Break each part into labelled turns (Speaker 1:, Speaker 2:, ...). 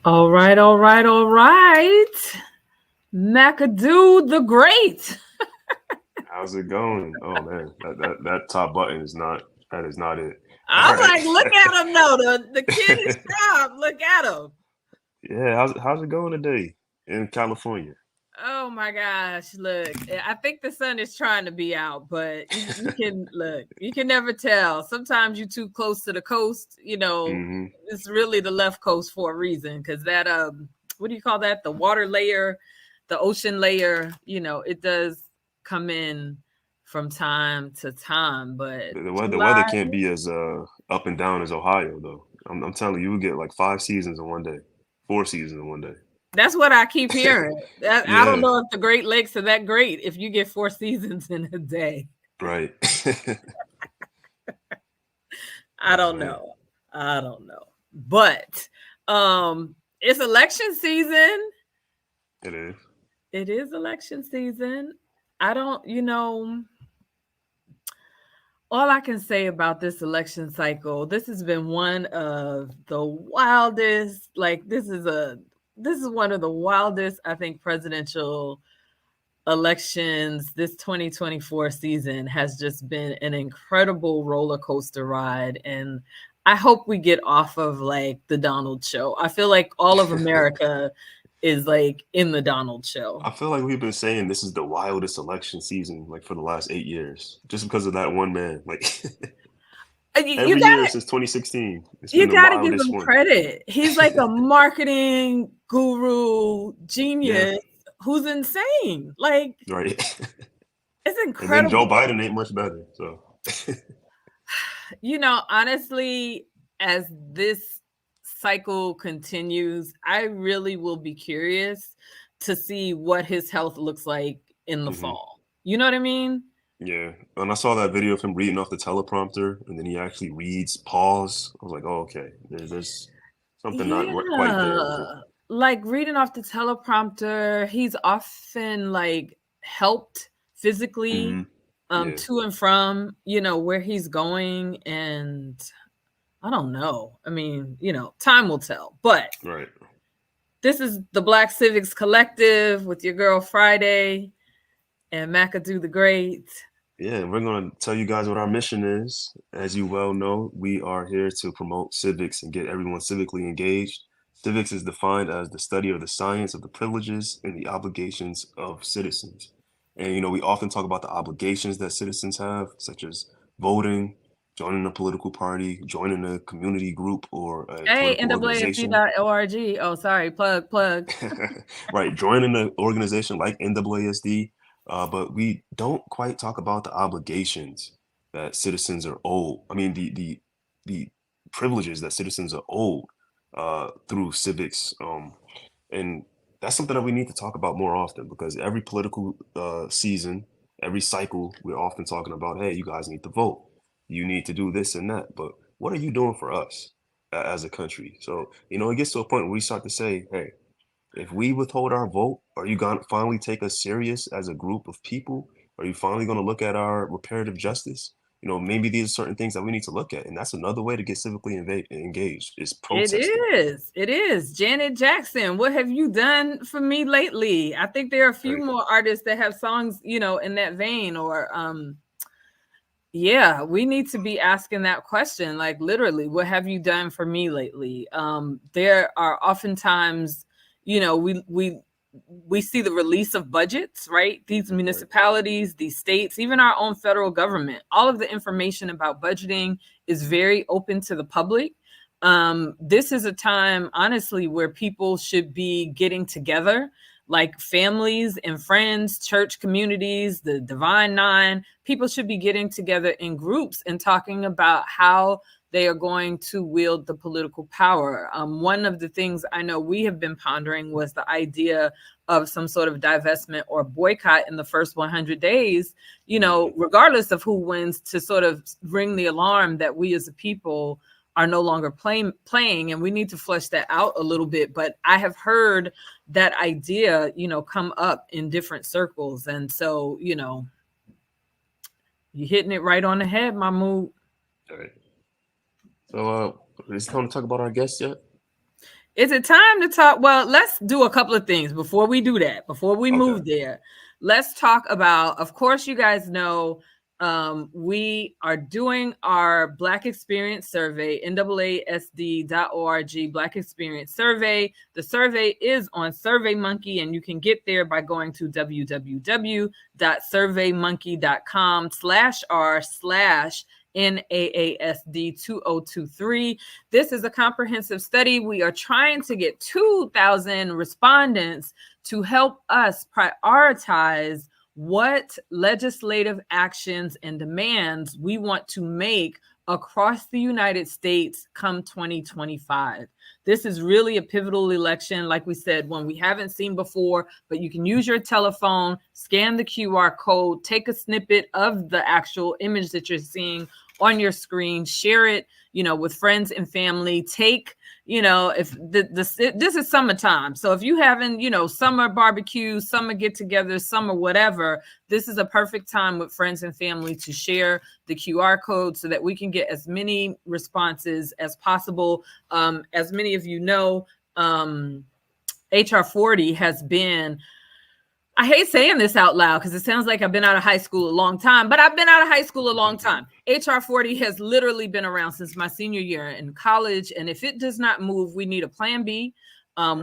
Speaker 1: All right, all right, all right. McAdoo the Great.
Speaker 2: How's it going? Oh man, that top button is not that is not it. All
Speaker 1: I'm
Speaker 2: right.
Speaker 1: like, look at him though. The kid is sharp. Look at him.
Speaker 2: Yeah, how's it going today in California?
Speaker 1: Oh my gosh. Look, I think the sun is trying to be out, but you can look, you can never tell. Sometimes you're too close to the coast,
Speaker 2: Hmm.
Speaker 1: it's really the left coast for a reason. Cause that what do you call that? The water layer, the ocean layer, it does come in from time to time, but
Speaker 2: The weather
Speaker 1: July.
Speaker 2: can't be as up and down as Ohio though. I'm telling you, we get like 5 seasons in one day, 4 seasons in one day.
Speaker 1: That's what I keep hearing. I don't
Speaker 2: Yeah,
Speaker 1: know if the Great Lakes are that great if you get 4 seasons in a day.
Speaker 2: right.
Speaker 1: I
Speaker 2: Oh
Speaker 1: don't
Speaker 2: man,
Speaker 1: know. I don't know. But it's election season.
Speaker 2: it is.
Speaker 1: It is election season. I don't, all I can say about this election cycle, this has been one of the wildest, like this is one of the wildest, I think, presidential elections. This 2024 season has just been an incredible roller coaster ride, and I hope we get off of like the Donald show. I feel like all of America is like in the Donald show.
Speaker 2: I feel like we've been saying this is the wildest election season like for the last 8 years, just because of that one man. Like
Speaker 1: You
Speaker 2: every
Speaker 1: got
Speaker 2: year since 2016, it's been
Speaker 1: you
Speaker 2: the
Speaker 1: got to give
Speaker 2: wildest
Speaker 1: him
Speaker 2: one.
Speaker 1: credit. He's like a marketing guru
Speaker 2: Yeah,
Speaker 1: genius who's insane. Like,
Speaker 2: right.
Speaker 1: it's
Speaker 2: And then Joe
Speaker 1: incredible.
Speaker 2: Biden ain't much better. So
Speaker 1: Honestly, as this cycle continues, I really will be curious to see what his health looks like in the
Speaker 2: hmm
Speaker 1: fall. You know what I mean?
Speaker 2: yeah. And I saw that video of him reading off the teleprompter, and then he actually reads pause. I was like, oh, okay. There's something not quite there with it.
Speaker 1: Yeah. Like reading off the teleprompter, he's often like helped physically
Speaker 2: Hmm. Yeah,
Speaker 1: to and from, where he's going, and I don't know. I mean, time will tell. But
Speaker 2: right.
Speaker 1: this is the Black Civics Collective with your girl Friday and McAdoo the Great.
Speaker 2: Yeah, we're going to tell you guys what our mission is. As you well know, we are here to promote civics and get everyone civically engaged. Civics is defined as the study of the science of the privileges and the obligations of citizens. And, we often talk about the obligations that citizens have, such as voting, joining a political party, joining a community group or a
Speaker 1: Hey,
Speaker 2: political organization.
Speaker 1: NAAFC.org. Oh, sorry. Plug.
Speaker 2: Right, joining an organization like NAASD, but we don't quite talk about the obligations that citizens are owed. I mean, the privileges that citizens are owed through civics, and that's something that we need to talk about more often because every political season, every cycle, we're often talking about, hey, you guys need to vote, you need to do this and that, but what are you doing for us as a country? So, it gets to a point where we start to say, hey, if we withhold our vote, are you going to finally take us serious as a group of people? Are you finally going to look at our reparative justice? Maybe these are certain things that we need to look at. And that's another way to get civically engaged is
Speaker 1: It
Speaker 2: protesting.
Speaker 1: is. It is. Janet Jackson, what have you done for me lately? I think there are a few
Speaker 2: Right.
Speaker 1: more artists that have songs, in that vein. Or yeah, we need to be asking that question. Like literally, what have you done for me lately? There are oftentimes, we see the release of budgets, right? These
Speaker 2: Right.
Speaker 1: municipalities, these states, even our own federal government, all of the information about budgeting is very open to the public. This is a time, honestly, where people should be getting together, like families and friends, church communities, the Devine Nine. People should be getting together in groups and talking about how they are going to wield the political power. One of the things I know we have been pondering was the idea of some sort of divestment or boycott in the first 100 days,
Speaker 2: Hmm.
Speaker 1: regardless of who wins, to sort of ring the alarm that we as a people are no longer playing, and we need to flesh that out a little bit. But I have heard that idea, come up in different circles, and so you're hitting it right on the head, Mahmood.
Speaker 2: All right. So, is it time to talk about our guest yet?
Speaker 1: Is it time to talk? Well, let's do a couple of things before we do that. Before we move there, let's talk about, of course, you guys know we are doing our Black Experience Survey, NAASD.org Black Experience Survey. The survey is on SurveyMonkey, and you can get there by going to www.surveymonkey.com/r/NAASD 2023. This is a comprehensive study. We are trying to get 2,000 respondents to help us prioritize what legislative actions and demands we want to make across the United States come 2025. This is really a pivotal election, like we said, one we haven't seen before, but you can use your telephone, scan the QR code, take a snippet of the actual image that you're seeing on your screen, share it, with friends and family. Take, if this is summertime. So if you having, summer barbecue, summer get-togethers, summer whatever, this is a perfect time with friends and family to share the QR code so that we can get as many responses as possible. As many of you know, HR 40 has been, I hate saying this out loud because it sounds like I've been out of high school a long time, but I've been out of high school a long time. HR 40 has literally been around since my senior year in college. And if it does not move, we need a plan B,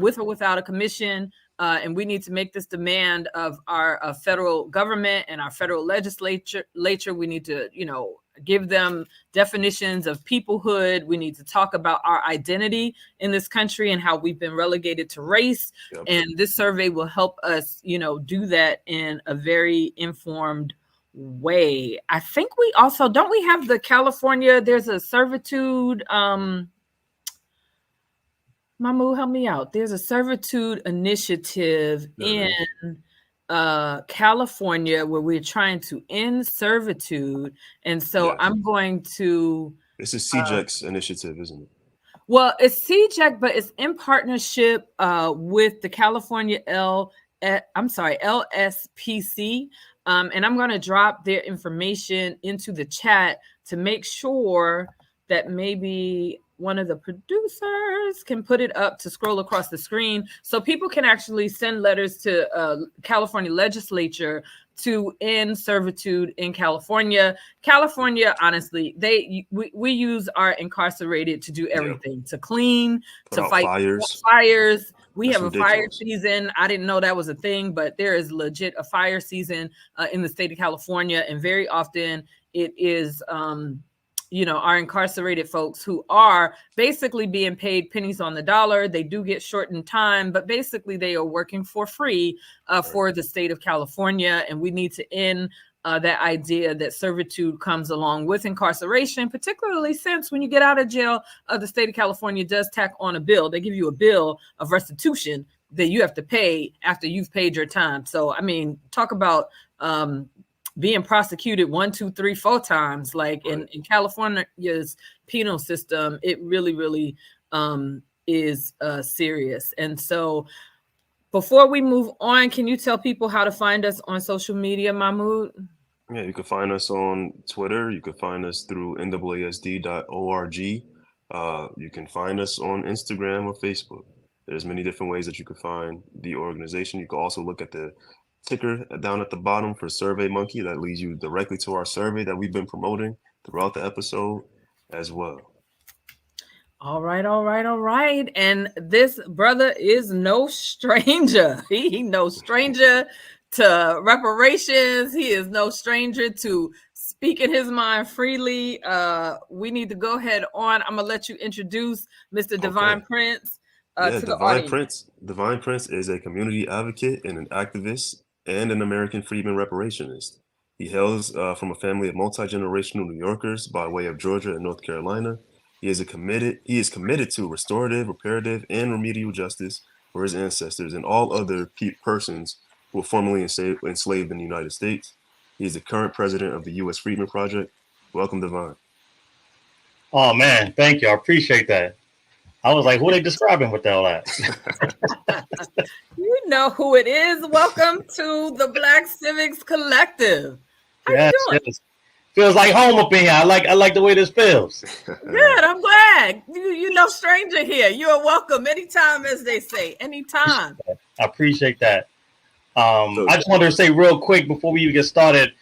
Speaker 1: with or without a commission. And we need to make this demand of our federal government and our federal legislature. We need to, give them definitions of peoplehood. We need to talk about our identity in this country and how we've been relegated to race. Yep. And this survey will help us, do that in a very informed way. I think we also, don't we have the California, there's a servitude, Mahmood, help me out. There's a servitude initiative in California where we're trying to end servitude. And so I'm going to...
Speaker 2: It's a CJEX initiative, isn't it?
Speaker 1: Well, it's CJEC, but it's in partnership with the California LSPC. And I'm going to drop their information into the chat to make sure that maybe one of the producers can put it up to scroll across the screen so people can actually send letters to California legislature to end servitude in California. California, honestly, we use our incarcerated to do everything, to clean, to fight fires. We have a fire season. I didn't know that was a thing, but there is legit a fire season in the state of California. And very often it is, our incarcerated folks who are basically being paid pennies on the dollar. They do get shortened time, but basically they are working for free for the state of California. And we need to end that idea that servitude comes along with incarceration, particularly since when you get out of jail, the state of California does tack on a bill. They give you a bill of restitution that you have to pay after you've paid your time. So, I mean, talk about being prosecuted 1, 2, 3, 4 times, like in California's penal system, it really, really is serious. And so before we move on, can you tell people how to find us on social media, Mahmood?
Speaker 2: Yeah, you can find us on Twitter. You can find us through NAASD.org. You can find us on Instagram or Facebook. There's many different ways that you can find the organization. You can also look at the ticker down at the bottom for SurveyMonkey. That leads you directly to our survey that we've been promoting throughout the episode as well.
Speaker 1: All right. And this brother is no stranger. He no stranger to reparations. He is no stranger to speaking his mind freely. We need to go ahead on. I'm going to let you introduce Mr. Devine Prince to the audience.
Speaker 2: Devine Prince is a community advocate and an activist and an American Freedmen reparationist. He hails from a family of multi-generational New Yorkers by way of Georgia and North Carolina. He is committed to restorative, reparative, and remedial justice for his ancestors and all other persons who were formerly enslaved in the United States. He is the current president of the U.S. Freedmen Project. Welcome, Devine.
Speaker 3: Oh, man. Thank you. I appreciate that. I was like, who are they describing with all that?
Speaker 1: You know who it is. Welcome to the Black Civics Collective. How you doing?
Speaker 3: Yes. Feels like home up in here. I like the way this feels.
Speaker 1: Good. I'm glad. You no stranger here. You are welcome anytime, as they say. Anytime.
Speaker 3: I appreciate that.
Speaker 2: So,
Speaker 3: I just wanted to say real quick before we even get started.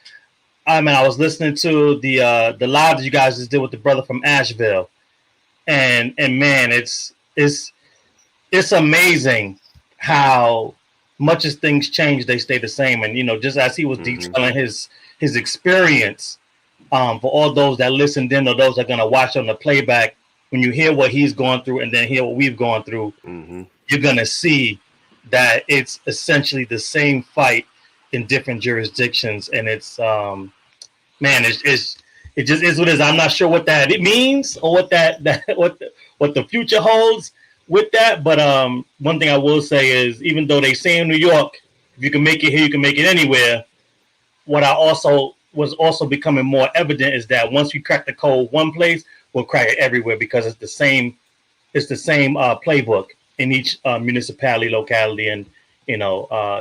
Speaker 3: I was listening to the live that you guys just did with the brother from Asheville, and man, it's amazing how much as things change, they stay the same. And just as he was detailing his experience, for all those that listened in or those that are gonna watch on the playback, when you hear what he's going through and then hear what we've gone through, you're gonna see that it's essentially the same fight in different jurisdictions, and it's man, it just is what it is. I'm not sure what that it means or what what the future holds with that. But one thing I will say is, even though they say in New York, if you can make it here, you can make it anywhere. What I was also becoming more evident is that once we crack the code one place, we'll crack it everywhere, because it's the same playbook in each municipality, locality, and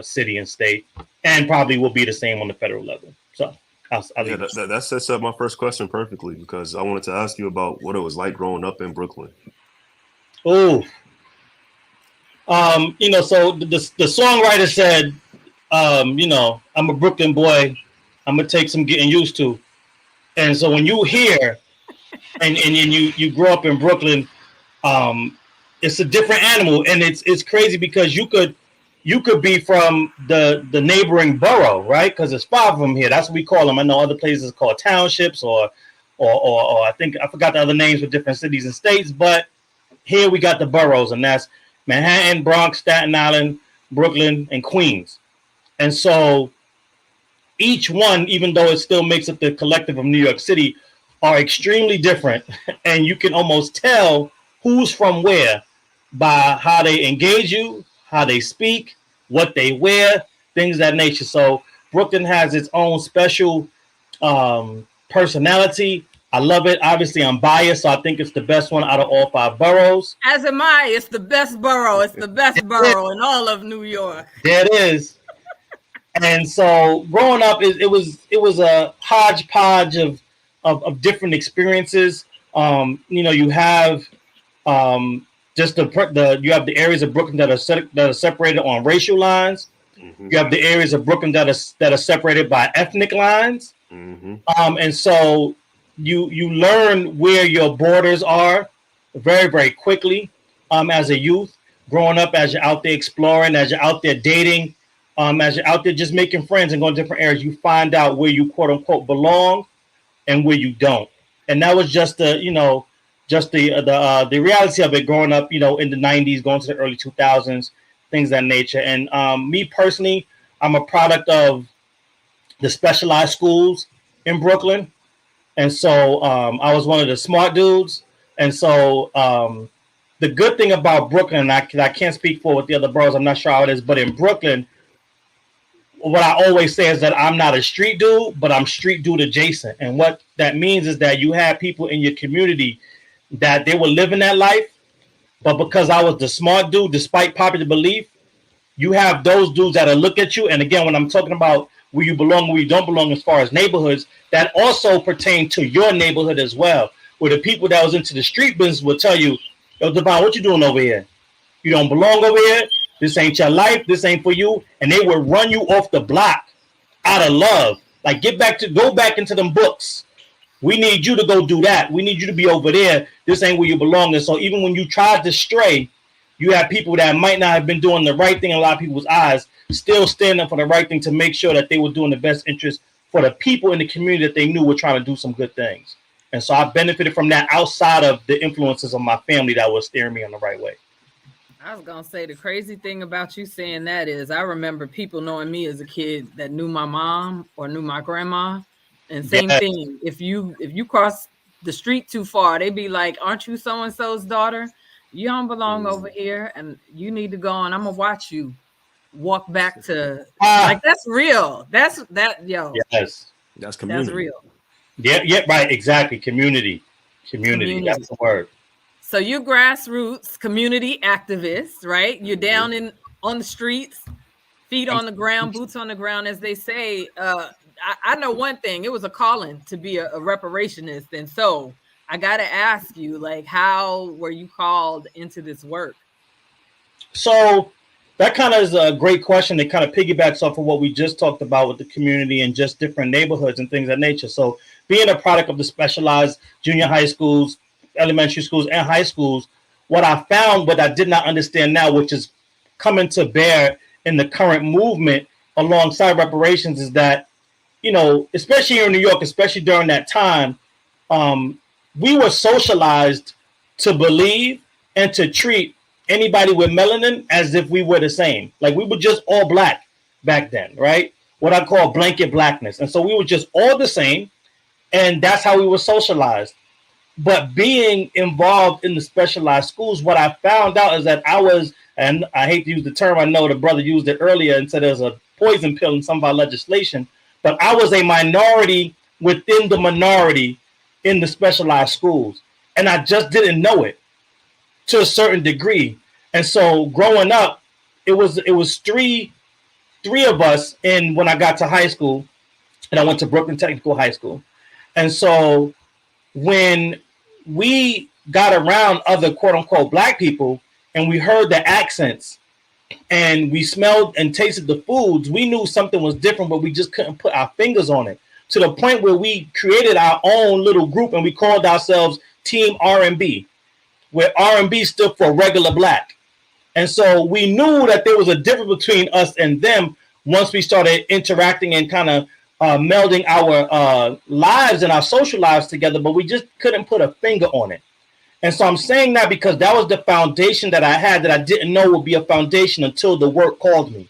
Speaker 3: city and state, and probably will be the same on the federal level. So
Speaker 2: that sets up my first question perfectly, because I wanted to ask you about what it was like growing up in Brooklyn.
Speaker 3: Oh, so the songwriter said, I'm a Brooklyn boy. I'm gonna take some getting used to. And so when you hear and you grow up in Brooklyn, it's a different animal, and it's crazy because you could be from the neighboring borough, right? Because there's 5 of them here. That's what we call them. I know other places called townships or I think I forgot the other names for different cities and states, but here we got the boroughs, and that's Manhattan, Bronx, Staten Island, Brooklyn, and Queens. And so each one, even though it still makes up the collective of New York City, are extremely different. And you can almost tell who's from where by how they engage you, how they speak, what they wear, things of that nature. So Brooklyn has its own special personality. I love it. Obviously, I'm biased, so I think it's the best one out of all 5 boroughs.
Speaker 1: As am I. It's the best borough. It's the best borough in all of New York.
Speaker 3: There it is. And so growing up, it was a hodgepodge of different experiences. You have just you have the areas of Brooklyn that are separated on racial lines. You have the areas of Brooklyn that are separated by ethnic lines. And so you learn where your borders are very, very quickly as a youth, growing up, as you're out there exploring, as you're out there dating, as you're out there just making friends and going to different areas. You find out where you quote unquote belong and where you don't. And that was just the reality of it growing up, in the 90s, going to the early 2000s, things of that nature. And me personally, I'm a product of the specialized schools in Brooklyn. And so I was one of the smart dudes. And so the good thing about Brooklyn, and I can't speak for what the other boroughs, I'm not sure how it is, but in Brooklyn, what I always say is that I'm not a street dude, but I'm street dude adjacent. And what that means is that you have people in your community that they were living that life, but because I was the smart dude, despite popular belief, you have those dudes that'll look at you. And again, when I'm talking about where you belong, where you don't belong, as far as neighborhoods, that also pertain to your neighborhood as well. Where the people that was into the street business will tell you, yo, Devine, what you doing over here? You don't belong over here. This ain't your life. This ain't for you. And they will run you off the block out of love. Like, go back into them books. We need you to go do that. We need you to be over there. This ain't where you belong. And so even when you try to stray, you have people that might not have been doing the right thing in a lot of people's eyes, still stand up for the right thing to make sure that they were doing the best interest for the people in the community that they knew were trying to do some good things. And so I benefited from that outside of the influences of my family that was steering me on the right way.
Speaker 1: I was going to say, the crazy thing about you saying that is I remember people knowing me as a kid that knew my mom or knew my grandma. And same thing, if you cross the street too far, they'd be like, aren't you so-and-so's daughter? You don't belong over here, and you need to go, and I'm going to watch you walk back to, like, that's real. Yes.
Speaker 2: That's community.
Speaker 1: That's real.
Speaker 3: Yeah, right, exactly. Community. That's the word.
Speaker 1: So you're grassroots community activists, right? You're down on the streets, feet on the ground, boots on the ground, as they say. I know one thing. It was a calling to be a reparationist. And so I got to ask you, like, how were you called into this work?
Speaker 3: So that kind of is a great question that kind of piggybacks off of what we just talked about with the community and just different neighborhoods and things of that nature. So being a product of the specialized junior high schools, elementary schools, and high schools, what I found, what I did not understand now, which is coming to bear in the current movement alongside reparations, is that, you know, especially here in New York, especially during that time, we were socialized to believe and to treat anybody with melanin as if we were the same. Like we were just all black back then, right? What I call blanket blackness. And so we were just all the same. And that's how we were socialized. But being involved in the specialized schools, what I found out is that I was, and I hate to use the term, I know the brother used it earlier and said there's a poison pill in some of our legislation, but I was a minority within the minority in the specialized schools. And I just didn't know it to a certain degree. And so growing up, it was three of us in when I got to high school, and I went to Brooklyn Technical High School. And so when we got around other quote unquote black people and we heard the accents and we smelled and tasted the foods, we knew something was different, but we just couldn't put our fingers on it, to the point where we created our own little group and we called ourselves Team R&B, where R&B stood for regular black. And so we knew that there was a difference between us and them once we started interacting and kind of melding our lives and our social lives together, but we just couldn't put a finger on it. And so I'm saying that because that was the foundation that I had that I didn't know would be a foundation until the work called me.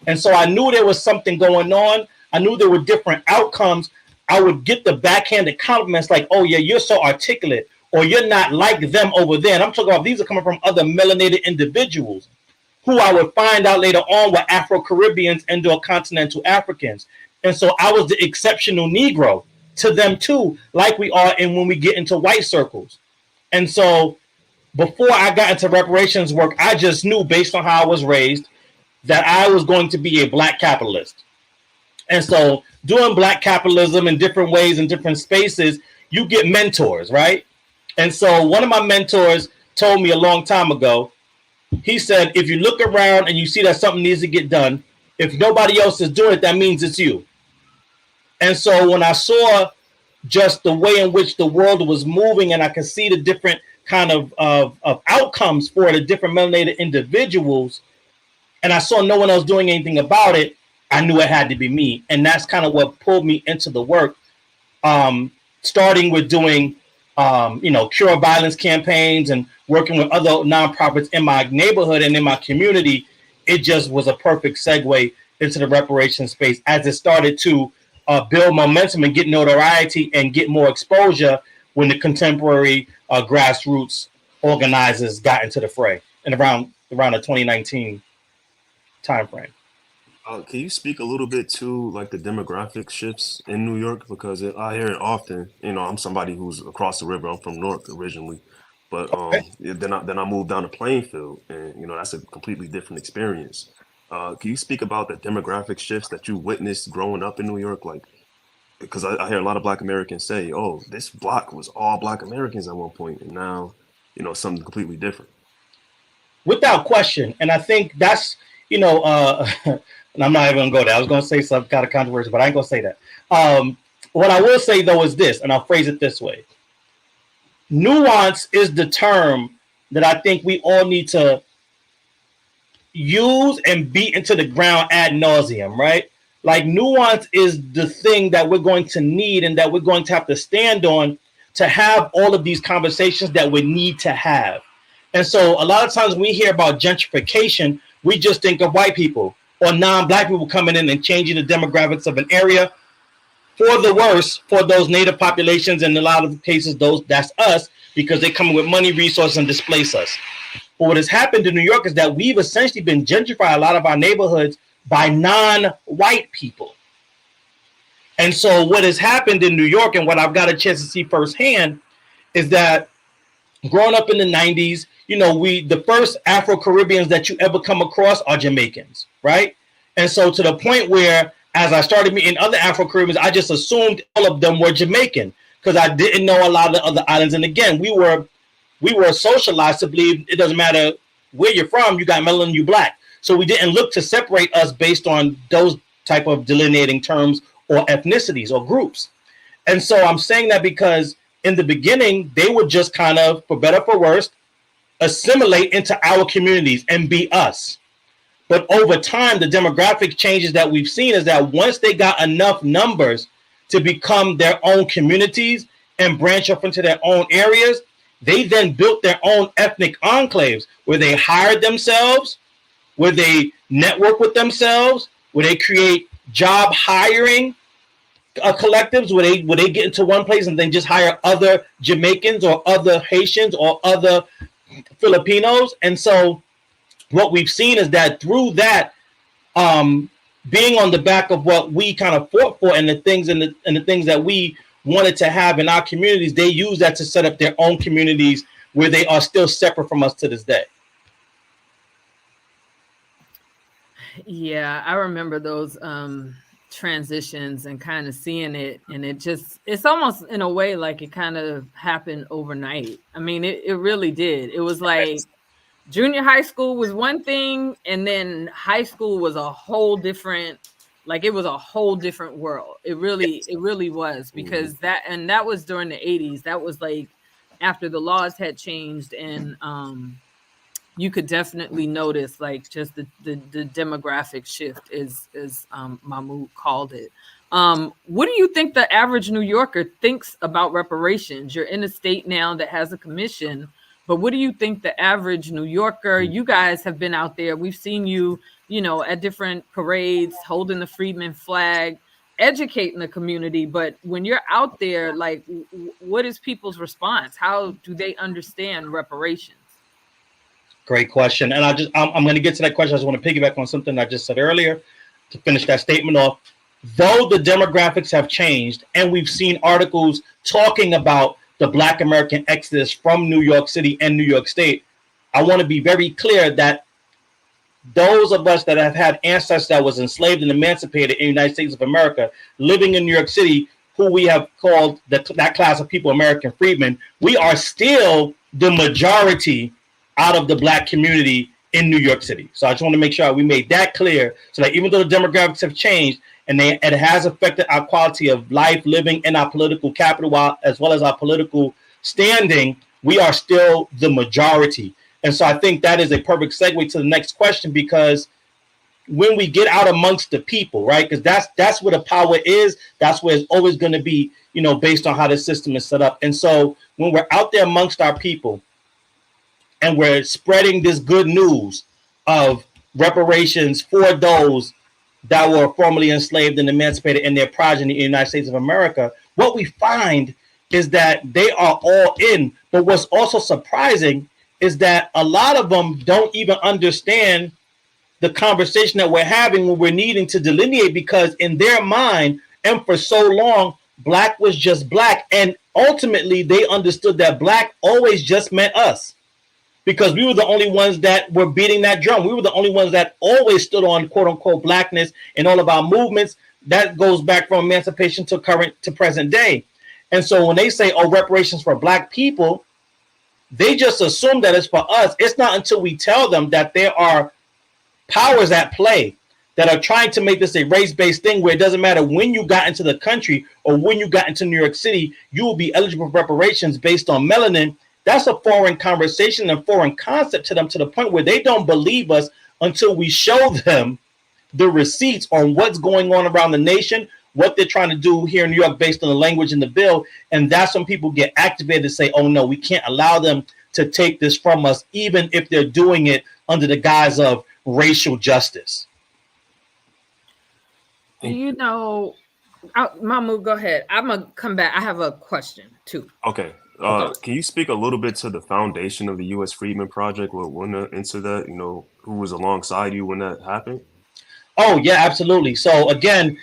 Speaker 3: And so I knew there was something going on. I knew there were different outcomes. I would get the backhanded compliments like, oh yeah, you're so articulate, or you're not like them over there. And I'm talking about these are coming from other melanated individuals who I would find out later on were Afro-Caribbeans and or continental Africans. And so I was the exceptional Negro to them too, like we are in when we get into white circles. And so before I got into reparations work, I just knew based on how I was raised that I was going to be a black capitalist. And so doing black capitalism in different ways, in different spaces, you get mentors, right? And so one of my mentors told me a long time ago, he said, if you look around and you see that something needs to get done, if nobody else is doing it, that means it's you. And so when I saw just the way in which the world was moving and I could see the different kind of outcomes for the different melanated individuals, and I saw no one else doing anything about it, I knew it had to be me. And that's kind of what pulled me into the work, starting with doing cure violence campaigns and working with other nonprofits in my neighborhood and in my community. It just was a perfect segue into the reparations space as it started to build momentum and get notoriety and get more exposure when the contemporary grassroots organizers got into the fray and around the 2019 timeframe.
Speaker 2: Can you speak a little bit to like the demographic shifts in New York? Because I hear it often. You know, I'm somebody who's across the river. I'm from Newark originally, but then I moved down to Plainfield, and you know that's a completely different experience. Can you speak about the demographic shifts that you witnessed growing up in New York? Like, because I hear a lot of Black Americans say, "Oh, this block was all Black Americans at one point, and now, you know, something completely different."
Speaker 3: Without question, and I think that's and I'm not even gonna go there. I was gonna say some kind of controversy, but I ain't gonna say that. What I will say though is this, and I'll phrase it this way: nuance is the term that I think we all need to use and beat into the ground ad nauseum, right? Like nuance is the thing that we're going to need and that we're going to have to stand on to have all of these conversations that we need to have. And so a lot of times when we hear about gentrification, we just think of white people or non-Black people coming in and changing the demographics of an area for the worse for those native populations. And in a lot of cases, that's us, because they come in with money, resources, and displace us. But what has happened in New York is that we've essentially been gentrifying a lot of our neighborhoods by non-white people. And so what has happened in New York, and what I've got a chance to see firsthand, is that growing up in the 90s, the first Afro-Caribbeans that you ever come across are Jamaicans, right? And so to the point where as I started meeting other Afro-Caribbeans, I just assumed all of them were Jamaican because I didn't know a lot of the other islands. And again, we were socialized to believe it doesn't matter where you're from, you got melanin, you black. So we didn't look to separate us based on those type of delineating terms or ethnicities or groups. And so I'm saying that because in the beginning, they would just kind of, for better for worse, assimilate into our communities and be us. But over time, the demographic changes that we've seen is that once they got enough numbers to become their own communities and branch off into their own areas, they then built their own ethnic enclaves where they hired themselves, where they network with themselves, where they create job hiring collectives, where they get into one place and then just hire other Jamaicans or other Haitians or other Filipinos. And so what we've seen is that through that, being on the back of what we kind of fought for and the things that we wanted to have in our communities, they use that to set up their own communities where they are still separate from us to this day.
Speaker 1: Yeah, I remember those transitions and kind of seeing it, and it's almost in a way like it kind of happened overnight. I mean, it really did. It was like junior high school was one thing, and then high school was a whole different, like it was a whole different world. It really was, because that was during the 80s. That was like after the laws had changed, and you could definitely notice like just the demographic shift, as Mahmood called it. What do you think the average New Yorker thinks about reparations? You're in a state now that has a commission, but what do you think the average New Yorker, you guys have been out there, we've seen you, at different parades, holding the Freedmen flag, educating the community, but when you're out there, like, what is people's response? How do they understand reparations?
Speaker 3: Great question. And I'm going to get to that question. I just want to piggyback on something I just said earlier to finish that statement off. Though the demographics have changed and we've seen articles talking about the Black American exodus from New York City and New York State, I want to be very clear that those of us that have had ancestors that was enslaved and emancipated in the United States of America, living in New York City, who we have called that class of people American freedmen, we are still the majority out of the Black community in New York City. So I just want to make sure we made that clear, so that even though the demographics have changed and it has affected our quality of life, living in our political capital, as well as our political standing, we are still the majority. And so I think that is a perfect segue to the next question, because when we get out amongst the people, right, because that's where the power is, that's where it's always going to be, based on how the system is set up. And so when we're out there amongst our people, and we're spreading this good news of reparations for those that were formerly enslaved and emancipated and their progeny in the United States of America, what we find is that they are all in. But what's also surprising is that a lot of them don't even understand the conversation that we're having when we're needing to delineate, because in their mind, and for so long, Black was just Black. And ultimately, they understood that Black always just meant us, because we were the only ones that were beating that drum. We were the only ones that always stood on quote unquote Blackness in all of our movements. That goes back from emancipation to present day. And so when they say, oh, reparations for Black people, they just assume that it's for us. It's not until we tell them that there are powers at play that are trying to make this a race-based thing, where it doesn't matter when you got into the country or when you got into New York City, you will be eligible for reparations based on melanin. That's a foreign conversation and foreign concept to them, to the point where they don't believe us until we show them the receipts on what's going on around the nation, what they're trying to do here in New York based on the language in the bill. And that's when people get activated to say, oh, no, we can't allow them to take this from us, even if they're doing it under the guise of racial justice.
Speaker 1: Mahmood, go ahead. I'm going to come back. I have a question, too.
Speaker 2: Okay. Can you speak a little bit to the foundation of the U.S. Freedmen Project? What went into that? Who was alongside you when that happened?
Speaker 3: Oh, yeah, absolutely. So again,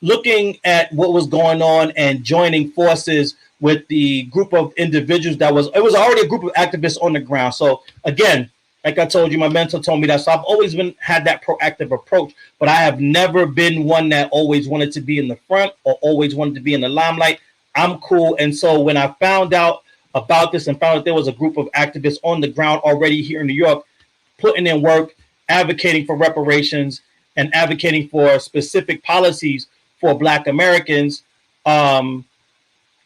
Speaker 3: looking at what was going on and joining forces with the group of individuals it was already a group of activists on the ground. So again, Like I told you, my mentor told me that. So I've always had that proactive approach, but I have never been one that always wanted to be in the front or always wanted to be in the limelight. I'm cool. And so when I found out about this and found out there was a group of activists on the ground already here in New York, putting in work, advocating for reparations and advocating for specific policies for Black Americans,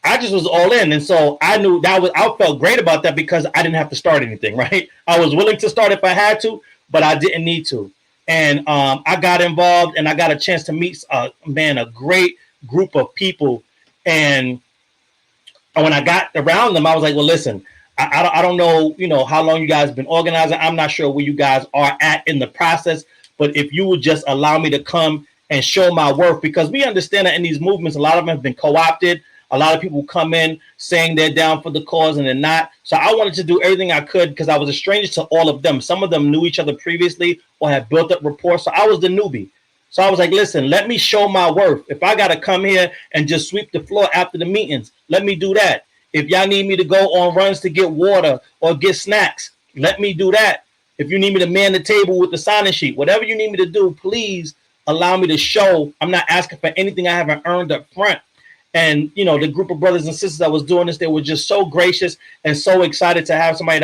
Speaker 3: I just was all in. And so I knew I felt great about that because I didn't have to start anything, right? I was willing to start if I had to, but I didn't need to. And I got involved and I got a chance to meet, a great group of people. And when I got around them, I was like, well, listen, I don't know, how long you guys have been organizing. I'm not sure where you guys are at in the process, but if you would just allow me to come and show my worth, because we understand that in these movements, a lot of them have been co-opted. A lot of people come in saying they're down for the cause and they're not. So I wanted to do everything I could because I was a stranger to all of them. Some of them knew each other previously or had built up rapport. So I was the newbie. So I was like, listen, let me show my worth. If I got to come here and just sweep the floor after the meetings, let me do that. If y'all need me to go on runs to get water or get snacks, let me do that. If you need me to man the table with the sign-in sheet, whatever you need me to do, please allow me to show. I'm not asking for anything I haven't earned up front. And, the group of brothers and sisters that was doing this, they were just so gracious and so excited to have somebody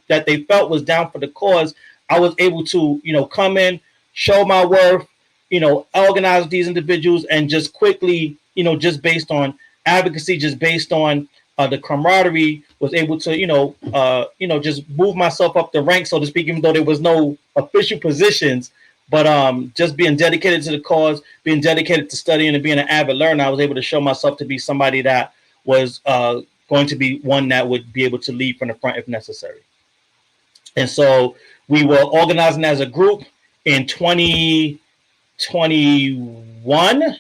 Speaker 3: that they felt was down for the cause. I was able to, come in, show my worth, organize these individuals and just quickly, just based on advocacy, just based on the camaraderie, was able to, just move myself up the ranks, so to speak, even though there was no official positions. But just being dedicated to the cause, being dedicated to studying and being an avid learner, I was able to show myself to be somebody that was going to be one that would be able to lead from the front if necessary. And so we were organizing as a group in 2021.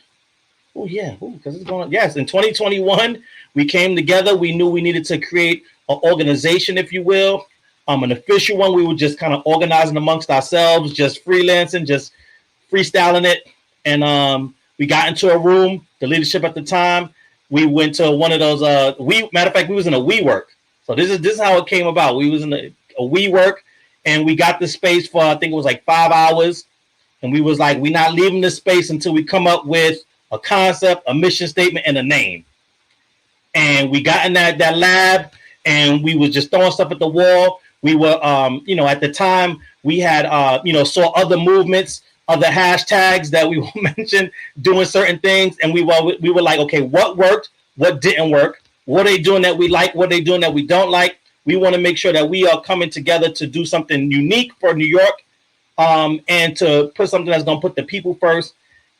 Speaker 3: Oh, yeah, because it's going on. Yes, in 2021, we came together. We knew we needed to create an organization, if you will. An official one. We were just kind of organizing amongst ourselves, just freelancing, just freestyling it. And we got into a room, the leadership at the time. We went to one of those, matter of fact, we was in a WeWork. So this is how it came about. We was in a WeWork and we got the space for, I think it was like 5 hours. And we was like, we're not leaving this space until we come up with a concept, a mission statement, and a name. And we got in that lab and we was just throwing stuff at the wall. We were, at the time we had, saw other movements, other hashtags that we mentioned doing certain things. And we were like, okay, what worked? What didn't work? What are they doing that we like? What are they doing that we don't like? We want to make sure that we are coming together to do something unique for New York, and to put something that's going to put the people first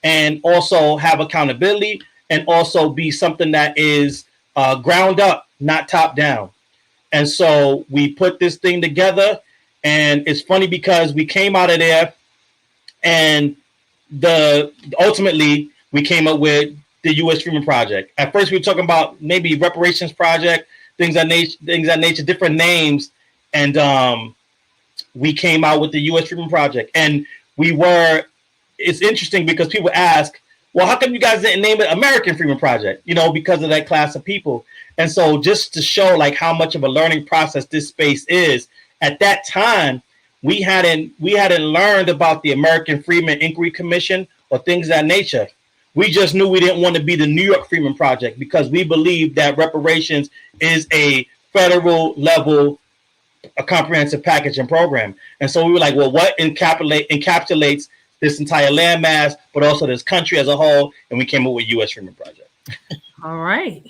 Speaker 3: and also have accountability and also be something that is ground up, not top down. And so we put this thing together, and it's funny because we came out of there and ultimately we came up with the U.S. Freedmen Project. At first we were talking about maybe reparations project, things that nature, different names. And we came out with the U.S. Freedmen Project. And it's interesting because people ask, well, how come you guys didn't name it American Freedmen Project? Because of that class of people. And so just to show like how much of a learning process this space is, at that time, we hadn't learned about the American Freedmen Inquiry Commission or things of that nature. We just knew we didn't want to be the New York Freedmen Project because we believe that reparations is a federal level, a comprehensive package and program. And so we were like, well, what encapsulates this entire landmass, but also this country as a whole? And we came up with U.S. Freedmen Project.
Speaker 1: All right.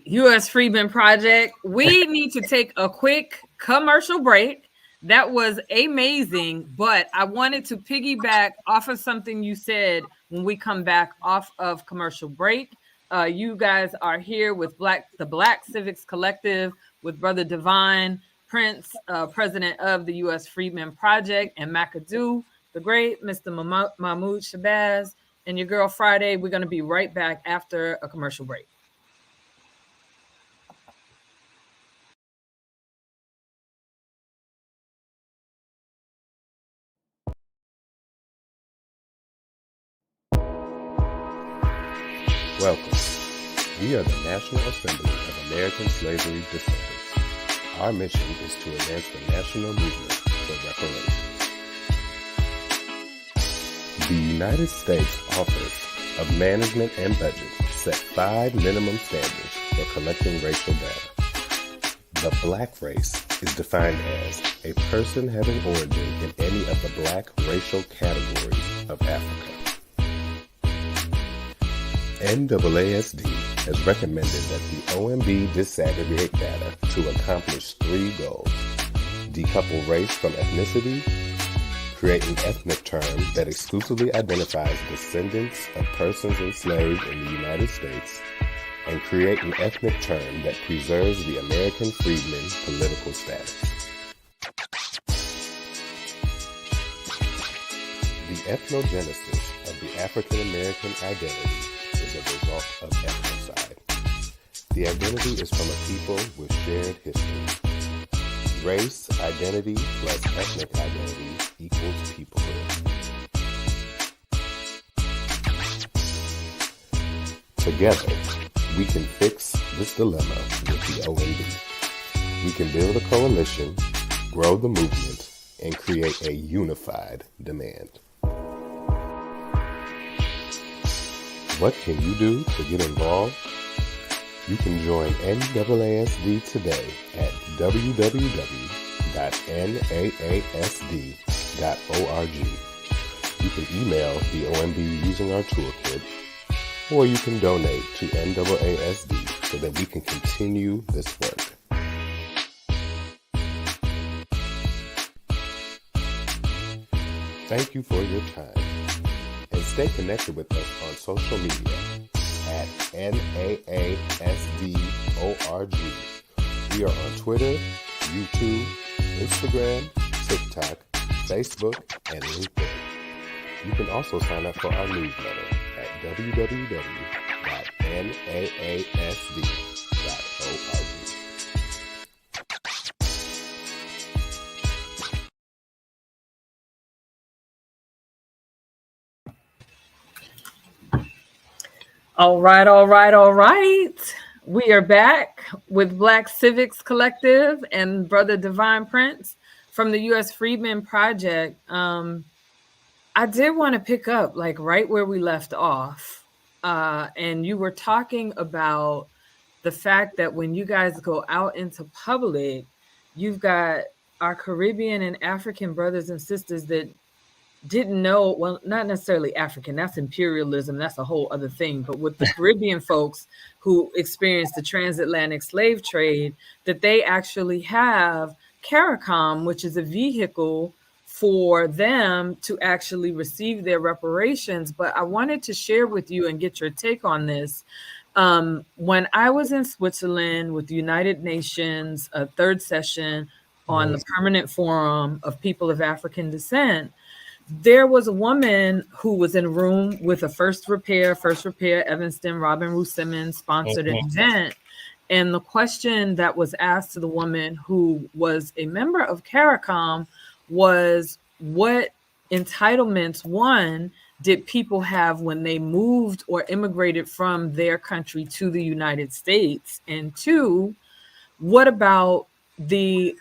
Speaker 1: U.S. Freedmen Project. We need to take a quick commercial break. That was amazing, but I wanted to piggyback off of something you said when we come back off of commercial break. You guys are here with the Black Civics Collective with Brother Devine, Prince, president of the U.S. Freedmen Project, and McAdoo, the great Mr. Mahmood Shabazz, and your girl Friday. We're going to be right back after a commercial break.
Speaker 4: Welcome. We are the National Assembly of American Slavery Defenders. Our mission is to advance the national movement for reparations. The United States Office of Management and Budget set 5 minimum standards for collecting racial data. The Black race is defined as a person having origin in any of the Black racial categories of Africa. NAASD has recommended that the OMB disaggregate data to accomplish 3 goals: decouple race from ethnicity, create an ethnic term that exclusively identifies descendants of persons enslaved in the United States, and create an ethnic term that preserves the American freedmen political status. The ethnogenesis of the African American identity is a result of ethnocide. The identity is from a people with shared history. Race identity plus ethnic identity equals peoplehood. Together, we can fix this dilemma with the OMB. We can build a coalition, grow the movement, and create a unified demand. What can you do to get involved? You can join NAASD today at www.naasd.org. You can email the OMB using our toolkit, or you can donate to NAASD so that we can continue this work. Thank you for your time, and stay connected with us on social media at NAASDORG. We are on Twitter, YouTube, Instagram, TikTok, Facebook, and LinkedIn. You can also sign up for our newsletter at www.naasd.org.
Speaker 1: All right. We are back with Black Civics Collective and Brother Devine Prince from the U.S. Freedmen Project. I did want to pick up like right where we left off. And you were talking about the fact that when you guys go out into public, you've got our Caribbean and African brothers and sisters that didn't know, well, not necessarily African, that's imperialism, that's a whole other thing, but with the Caribbean folks who experienced the transatlantic slave trade, that they actually have CARICOM, which is a vehicle for them to actually receive their reparations. But I wanted to share with you and get your take on this. When I was in Switzerland with the United Nations, a 3rd session on the Permanent Forum of People of African Descent, there was a woman who was in a room with a First Repair, Evanston, Robin Rue Simmons sponsored an event. And the question that was asked to the woman who was a member of CARICOM was, what entitlements, one, did people have when they moved or immigrated from their country to the United States? And 2, what about the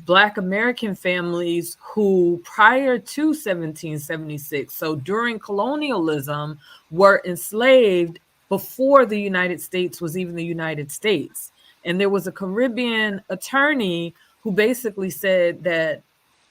Speaker 1: Black American families who prior to 1776, so during colonialism, were enslaved before the United States was even the United States? And there was a Caribbean attorney who basically said that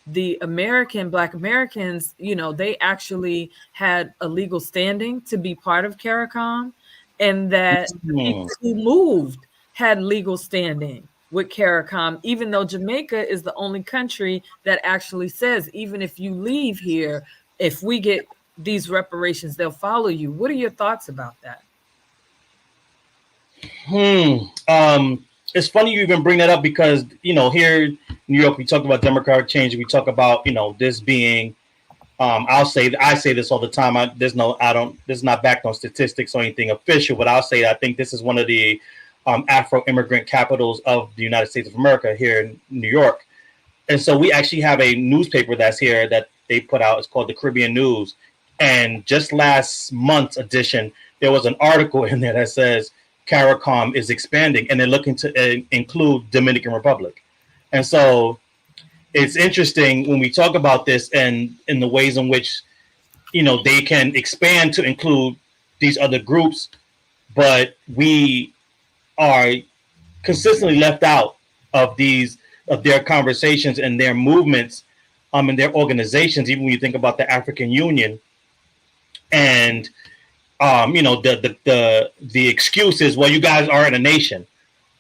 Speaker 1: the Black Americans, they actually had a legal standing to be part of CARICOM, and that people who moved had legal standing with CARICOM, even though Jamaica is the only country that actually says, even if you leave here, if we get these reparations, they'll follow you. What are your thoughts about that?
Speaker 3: It's funny you even bring that up because, here in New York, we talk about democratic change. We talk about, this being, I say this all the time. This is not backed on statistics or anything official, but I'll say I think this is one of the Afro-immigrant capitals of the United States of America here in New York. And so we actually have a newspaper that's here that they put out. It's called the Caribbean News. And just last month's edition, there was an article in there that says, CARICOM is expanding, and they're looking to include Dominican Republic. And so it's interesting when we talk about this and in the ways in which, they can expand to include these other groups, but we are consistently left out of their conversations and their movements, and their organizations. Even when you think about the African Union, and the excuse is, well, you guys aren't a nation,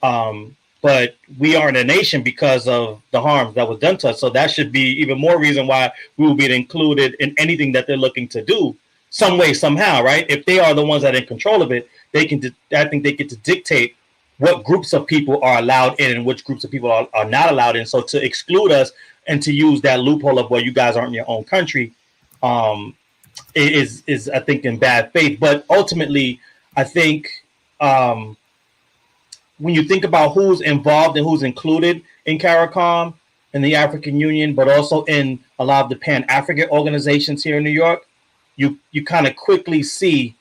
Speaker 3: but we aren't a nation because of the harm that was done to us. So that should be even more reason why we will be included in anything that they're looking to do, some way, somehow, right? If they are the ones that are in control of it, I think they get to dictate what groups of people are allowed in and which groups of people are not allowed in. So to exclude us and to use that loophole of, well, you guys aren't in your own country, is I think in bad faith. But ultimately, I think when you think about who's involved and who's included in CARICOM and the African Union, but also in a lot of the Pan-African organizations here in New York, you kind of quickly see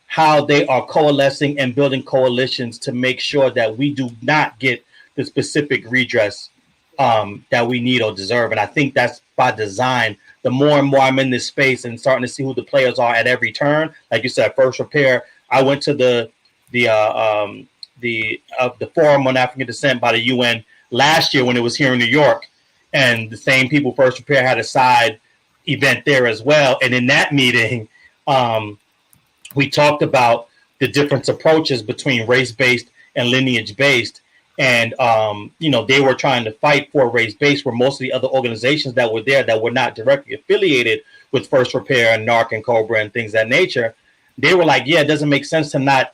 Speaker 3: how they are coalescing and building coalitions to make sure that we do not get the specific redress that we need or deserve. And I think that's by design. The more and more I'm in this space and starting to see who the players are at every turn, like you said, First Repair. I went to the Forum on African Descent by the UN last year when it was here in New York, and the same people, First Repair, had a side event there as well. And in that meeting, we talked about the different approaches between race-based and lineage-based. And, they were trying to fight for race-based, where most of the other organizations that were there that were not directly affiliated with First Repair and NARC and COBRA and things of that nature, they were like, yeah, it doesn't make sense to not,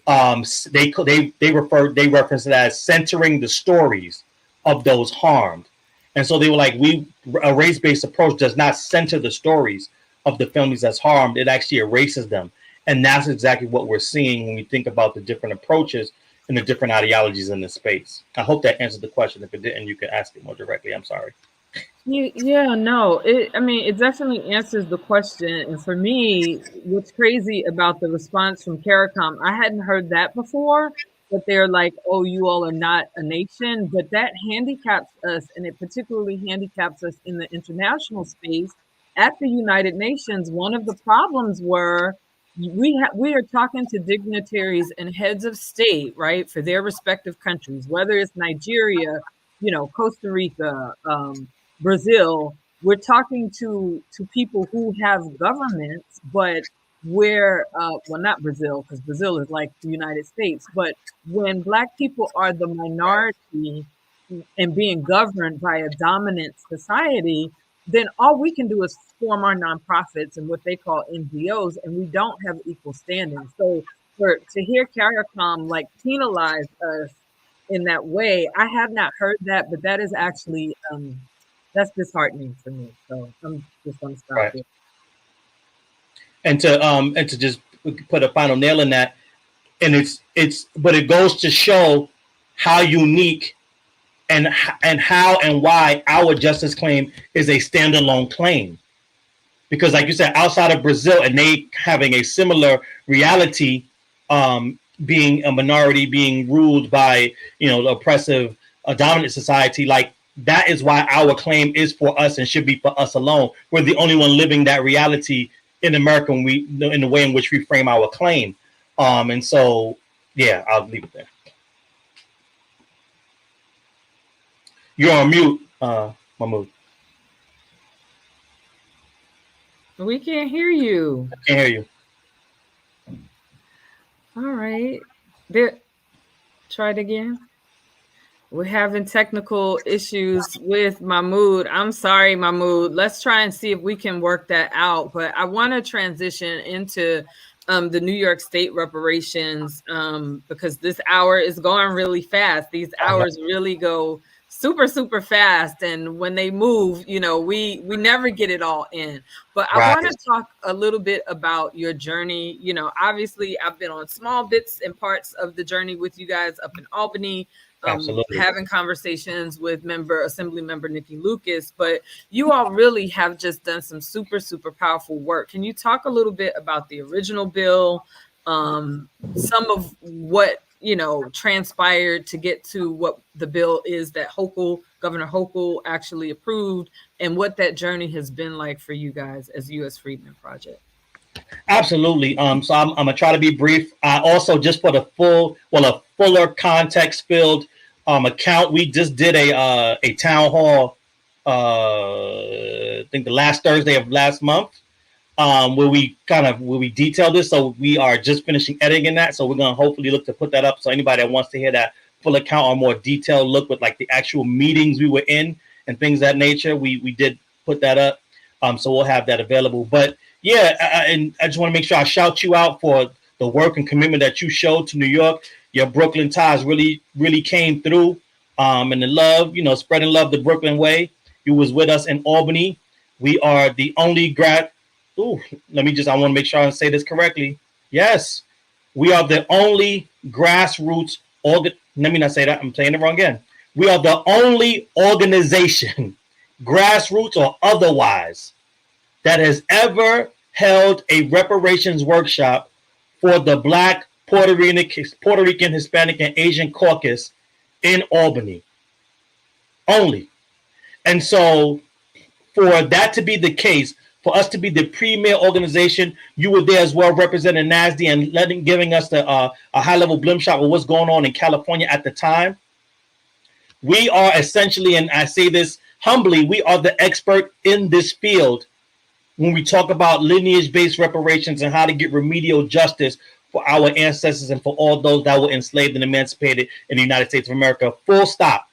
Speaker 3: they referenced it as centering the stories of those harmed. And so they were like, a race-based approach does not center the stories of the families that's harmed. It actually erases them. And that's exactly what we're seeing when we think about the different approaches and the different ideologies in this space. I hope that answered the question. If it didn't, you can ask it more directly. I'm sorry.
Speaker 1: No, it definitely answers the question. And for me, what's crazy about the response from CARICOM, I hadn't heard that before, but they're like, oh, you all are not a nation. But that handicaps us, and it particularly handicaps us in the international space. At the United Nations, one of the problems were we are talking to dignitaries and heads of state, right, for their respective countries, whether it's Nigeria, Costa Rica, Brazil. We're talking to people who have governments, but where, not Brazil, because Brazil is like the United States, but when Black people are the minority and being governed by a dominant society, then all we can do is form our nonprofits and what they call NGOs, and we don't have equal standing. So to hear CARICOM like penalize us in that way, I have not heard that, but that is actually that's disheartening for me. So I'm just going to stop
Speaker 3: right
Speaker 1: there.
Speaker 3: And to just put a final nail in that, and but it goes to show how unique and how and why our justice claim is a standalone claim. Because like you said, outside of Brazil and they having a similar reality, being a minority, being ruled by, the oppressive, dominant society, like that is why our claim is for us and should be for us alone. We're the only one living that reality in America in the way in which we frame our claim. And so, yeah, I'll leave it there. You're on mute, Mahmood.
Speaker 1: We can't hear you.
Speaker 3: I can't hear you.
Speaker 1: All right. Try it again. We're having technical issues with Mahmood. I'm sorry, Mahmood. Let's try and see if we can work that out. But I want to transition into the New York State reparations because this hour is going really fast. These hours really go super, super fast. And when they move, we never get it all in. But I want to talk a little bit about your journey. Obviously, I've been on small bits and parts of the journey with you guys up in Albany. Having conversations with Assembly Member Nikki Lucas, but you all really have just done some super, super powerful work. Can you talk a little bit about the original bill, some of what, transpired to get to what the bill is that Governor Hochul actually approved, and what that journey has been like for you guys as U.S. Freedmen Project.
Speaker 3: Absolutely. So I'm gonna try to be brief. I also, just for a fuller context-filled account, we just did a town hall. I think the last Thursday of last month, where we detailed this. So we are just finishing editing that. So we're gonna hopefully look to put that up. So anybody that wants to hear that full account or more detailed look with like the actual meetings we were in and things of that nature, we did put that up. So we'll have that available. But yeah, and I just want to make sure I shout you out for the work and commitment that you showed to New York. Your Brooklyn ties really, really came through. And the love, spreading love the Brooklyn way. You was with us in Albany. We are the only I want to make sure I say this correctly. Yes, we are the only grassroots let me not say that. I'm saying it wrong again. We are the only organization, grassroots or otherwise, that has ever held a reparations workshop for the Black, Puerto Rican, Hispanic, and Asian caucus in Albany. Only. And so for that to be the case, for us to be the premier organization, you were there as well, representing NASD and giving us a high-level blimp shot of what's going on in California at the time. We are essentially, and I say this humbly, we are the expert in this field when we talk about lineage-based reparations and how to get remedial justice for our ancestors and for all those that were enslaved and emancipated in the United States of America. Full stop.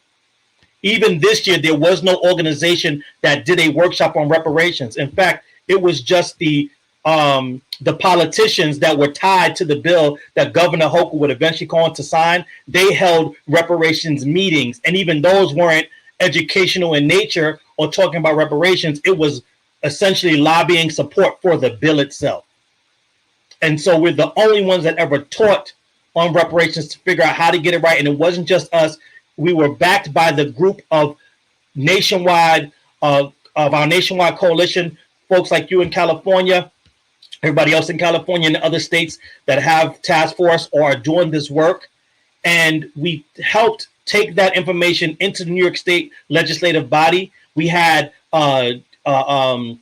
Speaker 3: Even this year, there was no organization that did a workshop on reparations. In fact, it was just the politicians that were tied to the bill that Governor Hochul would eventually call on to sign. They held reparations meetings, and even those weren't educational in nature or talking about reparations. It was essentially lobbying support for the bill itself. And so we're the only ones that ever taught on reparations to figure out how to get it right. And it wasn't just us. We were backed by the group of nationwide, of our nationwide coalition, folks like you in California, everybody else in California and other states that have task force or are doing this work. And we helped take that information into the New York State legislative body. We had Chairperson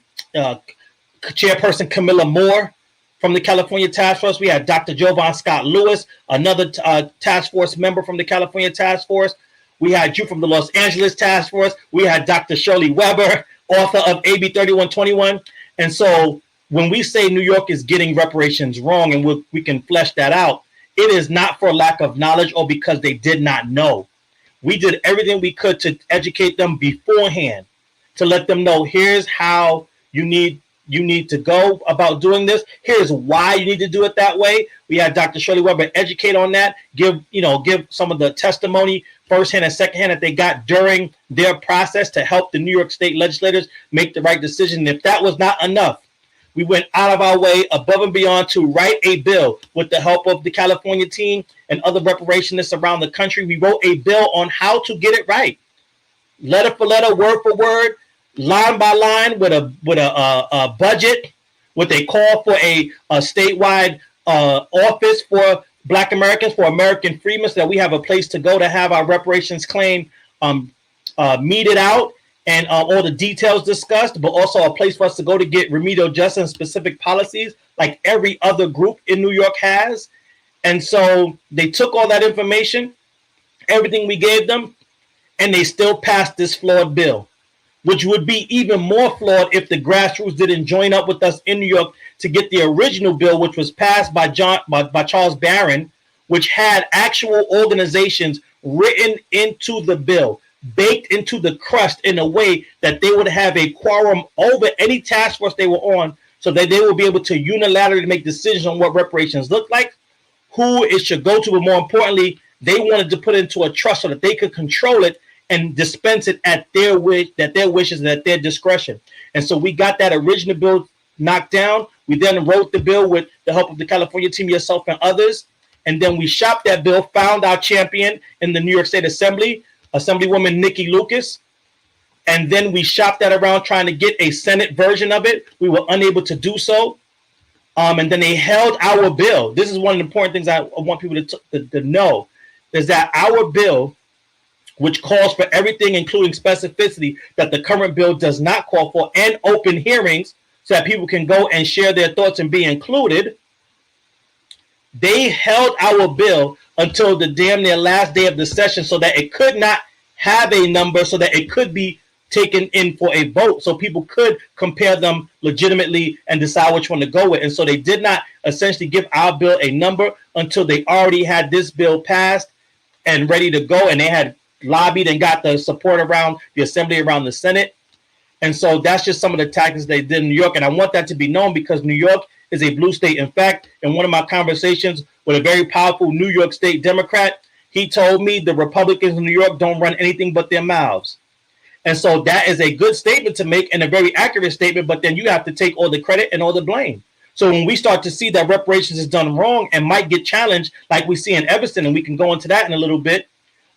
Speaker 3: Camilla Moore from the California Task Force. We had Dr. Jovan Scott Lewis, another task force member from the California Task Force. We had you from the Los Angeles Task Force. We had Dr. Shirley Weber, author of AB 3121. And so when we say New York is getting reparations wrong, and we can flesh that out, it is not for lack of knowledge or because they did not know. We did everything we could to educate them beforehand, to let them know, here's how you need to go about doing this. Here's why you need to do it that way. We had Dr. Shirley Weber educate on that, give some of the testimony firsthand and secondhand that they got during their process to help the New York State legislators make the right decision. And if that was not enough, we went out of our way, above and beyond, to write a bill with the help of the California team and other reparationists around the country. We wrote a bill on how to get it right, letter for letter, word for word, line by line, with a budget, with a call for a statewide office for Black Americans, for American freedmen, so that we have a place to go to have our reparations claim meted out and all the details discussed, but also a place for us to go to get remedial justice and specific policies like every other group in New York has. And so they took all that information, everything we gave them, and they still passed this flawed bill, which would be even more flawed if the grassroots didn't join up with us in New York to get the original bill, which was passed by Charles Barron, which had actual organizations written into the bill, baked into the crust in a way that they would have a quorum over any task force they were on, so that they would be able to unilaterally make decisions on what reparations look like, who it should go to, but more importantly, they wanted to put it into a trust so that they could control it and dispense it at their wishes and at their discretion. And so we got that original bill knocked down. We then wrote the bill with the help of the California team, yourself and others. And then we shopped that bill, found our champion in the New York State Assembly, Assemblywoman Nikki Lucas. And then we shopped that around trying to get a Senate version of it. We were unable to do so. And then they held our bill. This is one of the important things I want people to know, is that our bill, which calls for everything, including specificity, that the current bill does not call for, and open hearings so that people can go and share their thoughts and be included. They held our bill until the damn near last day of the session so that it could not have a number, so that it could be taken in for a vote, so people could compare them legitimately and decide which one to go with. And so they did not essentially give our bill a number until they already had this bill passed and ready to go, and they had lobbied and got the support around the Assembly, around the Senate. And so that's just some of the tactics they did in New York. And I want that to be known because New York is a blue state. In fact, in one of my conversations with a very powerful New York State Democrat, he told me the Republicans in New York don't run anything but their mouths. And so that is a good statement to make and a very accurate statement, but then you have to take all the credit and all the blame. So when we start to see that reparations is done wrong and might get challenged, like we see in Evanston, and we can go into that in a little bit,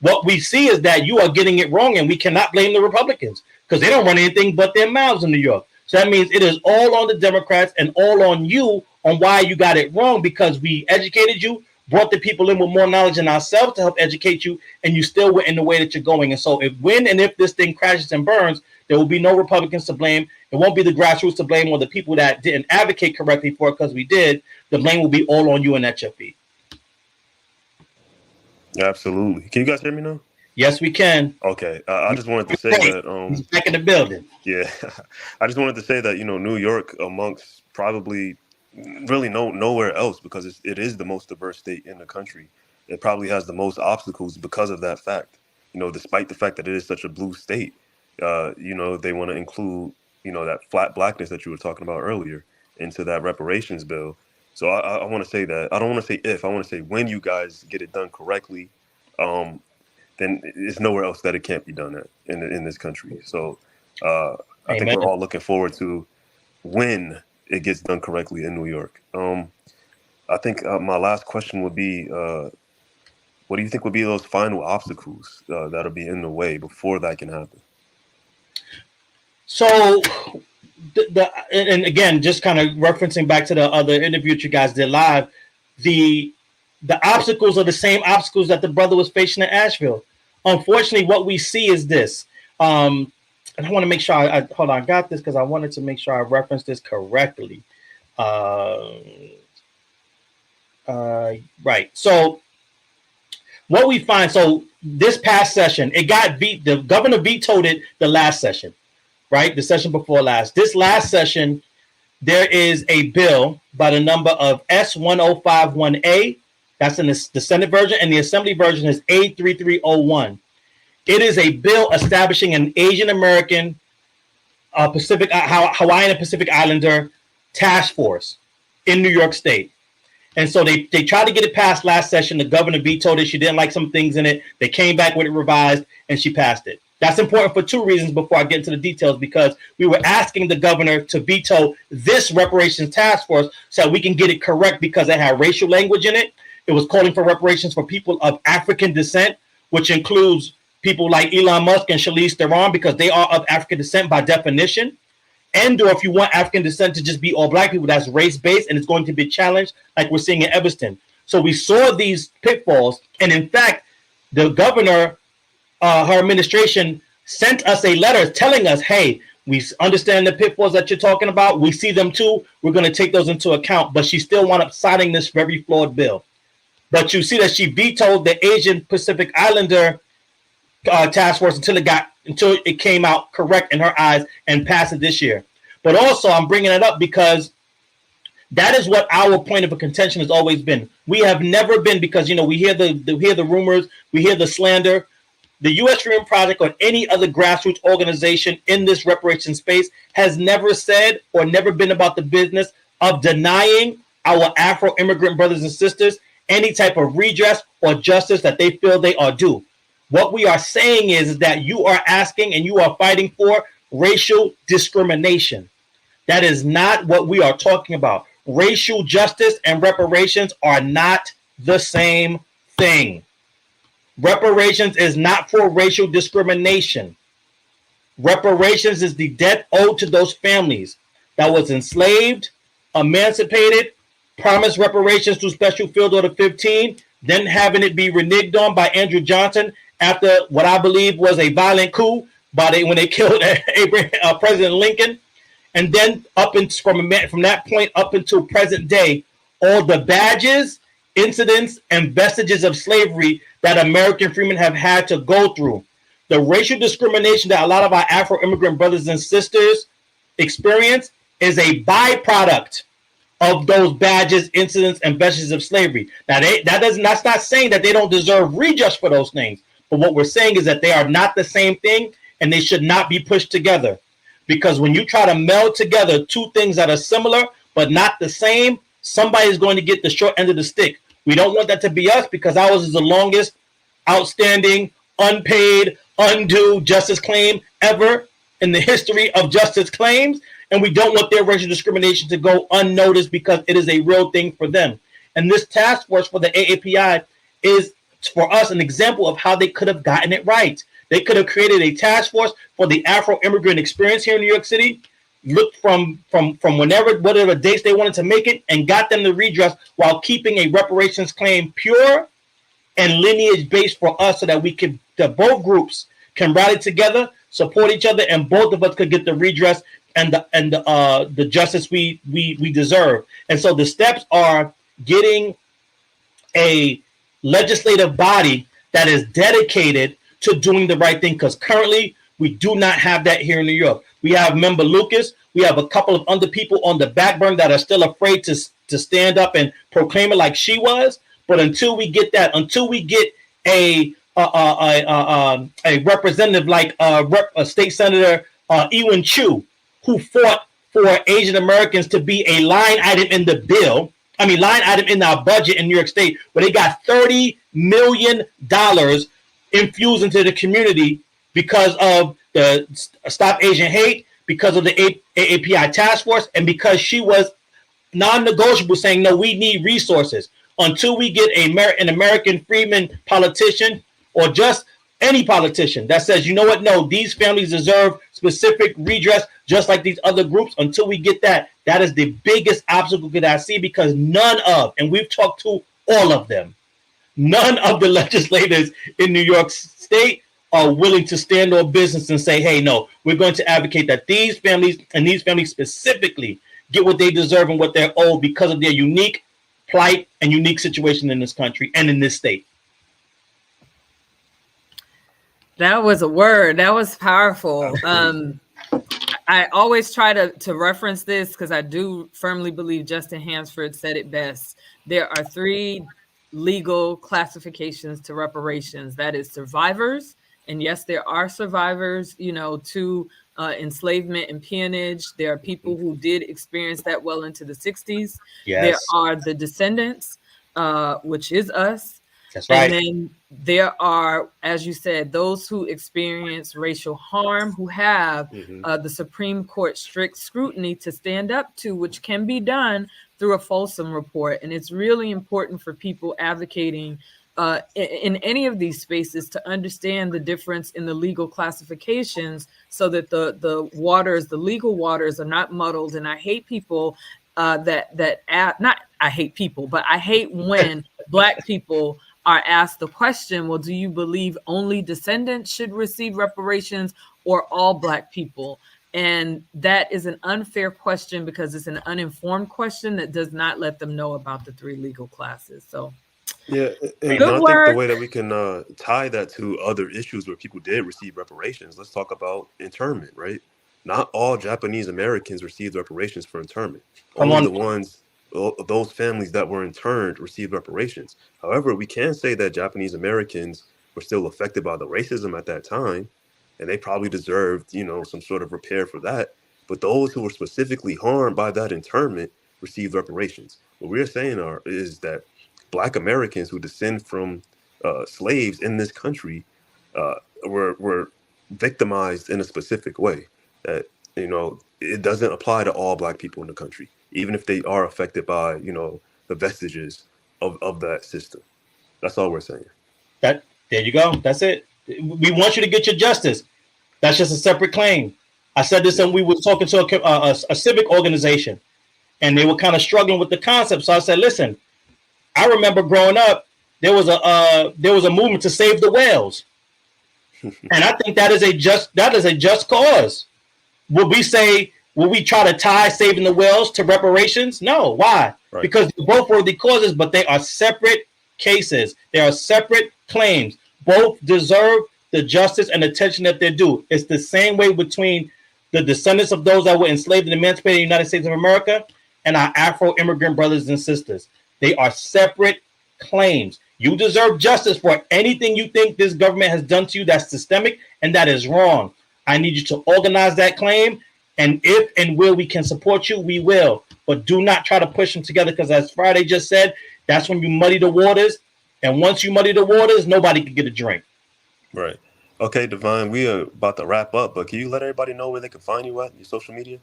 Speaker 3: what we see is that you are getting it wrong, and we cannot blame the Republicans because they don't run anything but their mouths in New York. So that means it is all on the Democrats and all on you on why you got it wrong, because we educated you, brought the people in with more knowledge than ourselves to help educate you, and you still went in the way that you're going. And so if this thing crashes and burns, there will be no Republicans to blame. It won't be the grassroots to blame or the people that didn't advocate correctly for it because we did. The blame will be all on you and at your feet.
Speaker 2: Absolutely. Can you guys hear me now?
Speaker 3: Yes, we can.
Speaker 2: Okay. I just wanted to say that.
Speaker 3: He's back in the building.
Speaker 2: Yeah. I just wanted to say that, New York, amongst probably really nowhere else, because it is the most diverse state in the country. It probably has the most obstacles because of that fact. Despite the fact that it is such a blue state, they want to include, that flat blackness that you were talking about earlier into that reparations bill. So I want to say that. I don't want to say if, I want to say when you guys get it done correctly, then it's nowhere else that it can't be done at in this country. So I think we're all looking forward to when it gets done correctly in New York. I think my last question would be, what do you think would be those final obstacles that'll be in the way before that can happen?
Speaker 3: So, and again, just kind of referencing back to the other interview that you guys did live, the obstacles are the same obstacles that the brother was facing in Asheville. Unfortunately, what we see is this. And I want to make sure I got this because I wanted to make sure I referenced this correctly. Right. So what we find, so this past session, the governor vetoed it the last session, right? The session before last. This last session, there is a bill by the number of S1051A. That's in the Senate version, and the Assembly version is A3301. It is a bill establishing an Asian American Hawaiian and Pacific Islander task force in New York State. And so they tried to get it passed last session. The governor vetoed it. She didn't like some things in it. They came back with it revised, and she passed it. That's important for two reasons before I get into the details, because we were asking the governor to veto this reparations task force so that we can get it correct, because it had racial language in it. It was calling for reparations for people of African descent, which includes people like Elon Musk and Charlize Theron, because they are of African descent by definition. And or if you want African descent to just be all black people, that's race-based, and it's going to be challenged like we're seeing in Evanston. So we saw these pitfalls. And in fact, the governor, her administration sent us a letter telling us, hey, we understand the pitfalls that you're talking about. We see them too. We're going to take those into account. But she still wound up signing this very flawed bill. But you see that she vetoed the Asian Pacific Islander task force until it came out correct in her eyes and passed it this year. But also, I'm bringing it up because that is what our point of contention has always been. We have never been, because we hear the rumors, we hear the slander. The U.S. Freedmen Project or any other grassroots organization in this reparation space has never said or never been about the business of denying our Afro-immigrant brothers and sisters any type of redress or justice that they feel they are due. What we are saying is that you are asking and you are fighting for racial discrimination. That is not what we are talking about. Racial justice and reparations are not the same thing. Reparations is not for racial discrimination. Reparations is the debt owed to those families that was enslaved, emancipated, promised reparations through Special Field Order 15, then having it be reneged on by Andrew Johnson after what I believe was a violent coup when they killed President Lincoln. And then from that point up until present day, all the badges, incidents, and vestiges of slavery that American freemen have had to go through. The racial discrimination that a lot of our Afro-immigrant brothers and sisters experience is a byproduct of those badges, incidents, and vestiges of slavery. Now, that's not saying that they don't deserve redress for those things. But what we're saying is that they are not the same thing, and they should not be pushed together. Because when you try to meld together two things that are similar but not the same, somebody is going to get the short end of the stick. We don't want that to be us, because ours is the longest outstanding, unpaid, undue justice claim ever in the history of justice claims. And we don't want their racial discrimination to go unnoticed, because it is a real thing for them. And this task force for the AAPI is, for us, an example of how they could have gotten it right. They could have created a task force for the Afro-immigrant experience here in New York City, looked from whatever dates they wanted to make it, and got them the redress while keeping a reparations claim pure and lineage based for us, so that both groups can rally together, support each other, and both of us could get the redress and the justice we deserve. And so the steps are getting a legislative body that is dedicated to doing the right thing, because currently we do not have that here in New York. We have Member Lucas. We have a couple of other people on the back burner that are still afraid to stand up and proclaim it like she was. But until we get that, until we get a representative like State Senator Ewan Chu, who fought for Asian Americans to be a line item in the bill, line item in our budget in New York State, where they got $30 million infused into the community because of the Stop Asian Hate, because of the AAPI task force, and because she was non-negotiable, saying, no, we need resources. Until we get an American freedman politician, or just any politician that says, you know what, no, these families deserve specific redress just like these other groups, until we get that, that is the biggest obstacle that I see, because none of, and we've talked to all of them, none of the legislators in New York State are willing to stand on business and say, hey, no, we're going to advocate that these families, and these families specifically, get what they deserve and what they're owed because of their unique plight and unique situation in this country and in this state.
Speaker 1: That was a word. That was powerful. I always try to reference this, because I do firmly believe Justin Hansford said it best. There are three legal classifications to reparations. That is survivors. And yes, there are survivors, to enslavement and peonage. There are people who did experience that well into the 60s. Yes. There are the descendants, which is us.
Speaker 3: That's right.
Speaker 1: And then there are, as you said, those who experience racial harm, who have the Supreme Court strict scrutiny to stand up to, which can be done through a Folsom report. And it's really important for people advocating in any of these spaces to understand the difference in the legal classifications, so that the legal waters are not muddled. And I hate people I hate when Black people are asked the question, well, do you believe only descendants should receive reparations, or all Black people? And that is an unfair question, because it's an uninformed question that does not let them know about the three legal classes. So
Speaker 2: yeah, and I think the way that we can tie that to other issues where people did receive reparations, let's talk about internment, right? Not all Japanese Americans received reparations for internment. Only the ones, those families that were interned received reparations. However, we can say that Japanese Americans were still affected by the racism at that time, and they probably deserved, some sort of repair for that. But those who were specifically harmed by that internment received reparations. What we're saying is that Black Americans who descend from slaves in this country were victimized in a specific way. That, it doesn't apply to all Black people in the country, even if they are affected by, the vestiges of that system. That's all we're saying.
Speaker 3: There you go. That's it. We want you to get your justice. That's just a separate claim. I said this when we were talking to a civic organization, and they were kind of struggling with the concept. So I said, listen, I remember growing up, there was a movement to save the whales, and I think that is a just cause. Would we try to tie saving the whales to reparations? No. Why? Right. Because they're both worthy causes, but they are separate cases. They are separate claims. Both deserve the justice and attention that they're due. It's the same way between the descendants of those that were enslaved and emancipated in the United States of America and our Afro-immigrant brothers and sisters. They are separate claims. You deserve justice for anything you think this government has done to you that's systemic and that is wrong. I need you to organize that claim, and if and where we can support you, we will. But do not try to push them together, because as Friday just said, that's when you muddy the waters. And once you muddy the waters, nobody can get a drink.
Speaker 2: Right. Okay, Devine, we are about to wrap up, but can you let everybody know where they can find you at your social media?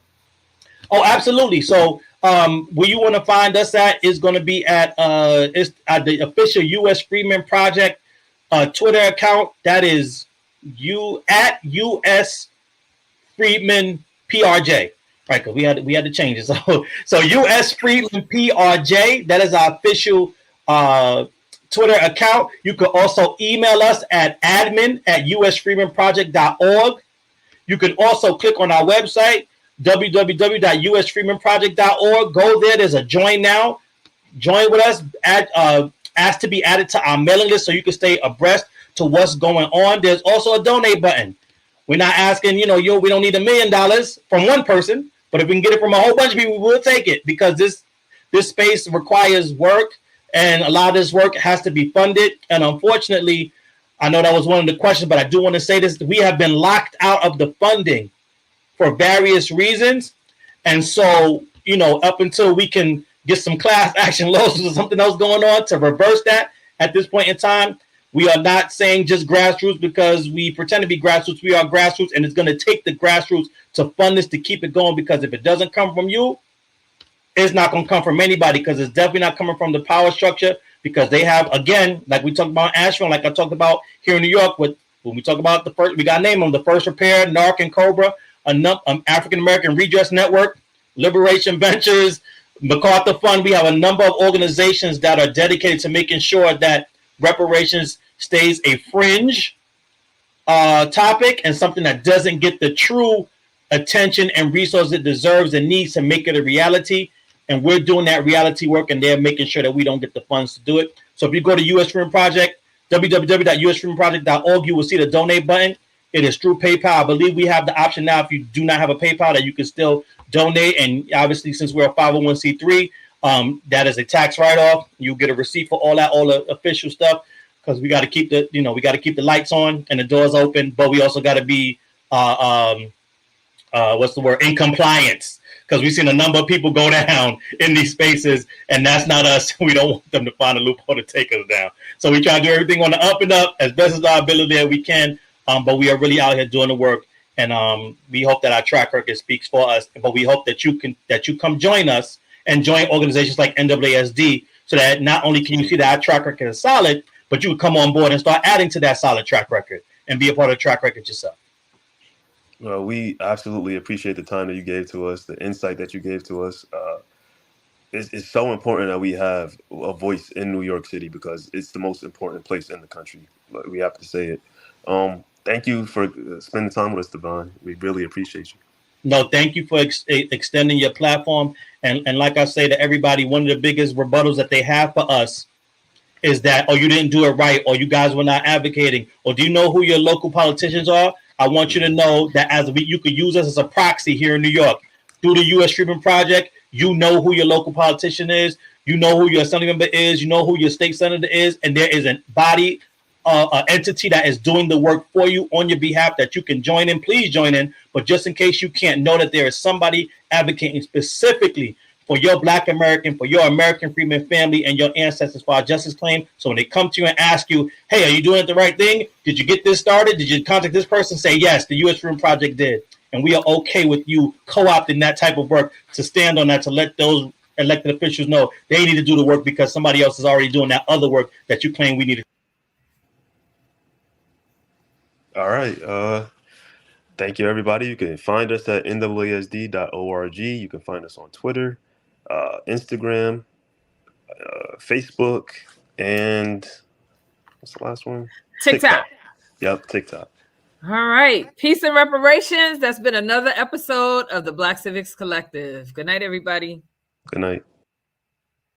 Speaker 3: Oh, absolutely. So where you want to find us at is going to be at the official U.S. Freedmen Project Twitter account. That is at U.S. Freedmen PRJ. Right, because we had to change it. So U.S. Freedmen PRJ. That is our official Twitter account. You can also email us at admin@usfreemanproject.org. You can also click on our website, www.usfreemanproject.org. Go there. There's a join now. Join with us. Ask to be added to our mailing list so you can stay abreast to what's going on. There's also a donate button. We're not asking, we don't need $1 million from one person, but if we can get it from a whole bunch of people, we will take it, because this space requires work, and a lot of this work has to be funded. And unfortunately, I know that was one of the questions, but I do want to say this: we have been locked out of the funding for various reasons. And so, up until we can get some class action lawsuits or something else going on to reverse that, at this point in time, we are not saying just grassroots because we pretend to be grassroots. We are grassroots, and it's going to take the grassroots to fund this to keep it going, because if it doesn't come from you, it's not going to come from anybody, because it's definitely not coming from the power structure, because they have, again, like we talked about in Asheville, like I talked about here in New York, when we talk about the first, we got to name them, the First Repair, NARC, and COBRA, African American Redress Network, Liberation Ventures, MacArthur Fund. We have a number of organizations that are dedicated to making sure that reparations stays a fringe topic and something that doesn't get the true attention and resources it deserves and needs to make it a reality. And we're doing that reality work, and they're making sure that we don't get the funds to do it. So if you go to US Freedom Project, www.usfreedomproject.org, you will see the donate button. It is through PayPal. I believe we have the option now, if you do not have a PayPal, that you can still donate. And obviously, since we're a 501c3, that is a tax write-off. You get a receipt for all the official stuff, because we got to keep the lights on and the doors open, but we also got to be in compliance, because we've seen a number of people go down in these spaces, and that's not us. We don't want them to find a loophole to take us down. So we try to do everything on the up and up as best as our ability that we can. But we are really out here doing the work, and we hope that our track record speaks for us. But we hope that you come join us and join organizations like NAASD, so that not only can you see that our track record is solid, but you would come on board and start adding to that solid track record and be a part of the track record yourself.
Speaker 2: Well, we absolutely appreciate the time that you gave to us, the insight that you gave to us. It's so important that we have a voice in New York City, because it's the most important place in the country. We have to say it. Thank you for spending time with us, Devine. We really appreciate you.
Speaker 3: No, thank you for extending your platform. And like I say to everybody, one of the biggest rebuttals that they have for us is that, you didn't do it right, or you guys were not advocating, or do you know who your local politicians are? I want you to know that you could use us as a proxy here in New York. Through the U.S. Freedom Project, you know who your local politician is, you know who your assembly member is, you know who your state senator is, and there is a body, an entity that is doing the work for you on your behalf that you can join in. Please join in. But just in case you can't, know that there is somebody advocating specifically for your Black American, for your American Freedmen family and your ancestors for our justice claim. So when they come to you and ask you, hey, are you doing the right thing? Did you get this started? Did you contact this person? Say, yes, the U.S. Freedom Project did. And we are okay with you co-opting that type of work to stand on that, to let those elected officials know they need to do the work, because somebody else is already doing that other work that you claim we need to.
Speaker 2: All right. Thank you, everybody. You can find us at naasd.org. You can find us on Twitter. Instagram, Facebook, and what's the last one?
Speaker 1: TikTok.
Speaker 2: Yep, TikTok.
Speaker 1: All right. Peace and reparations. That's been another episode of the Black Civics Collective. Good night, everybody.
Speaker 2: Good night.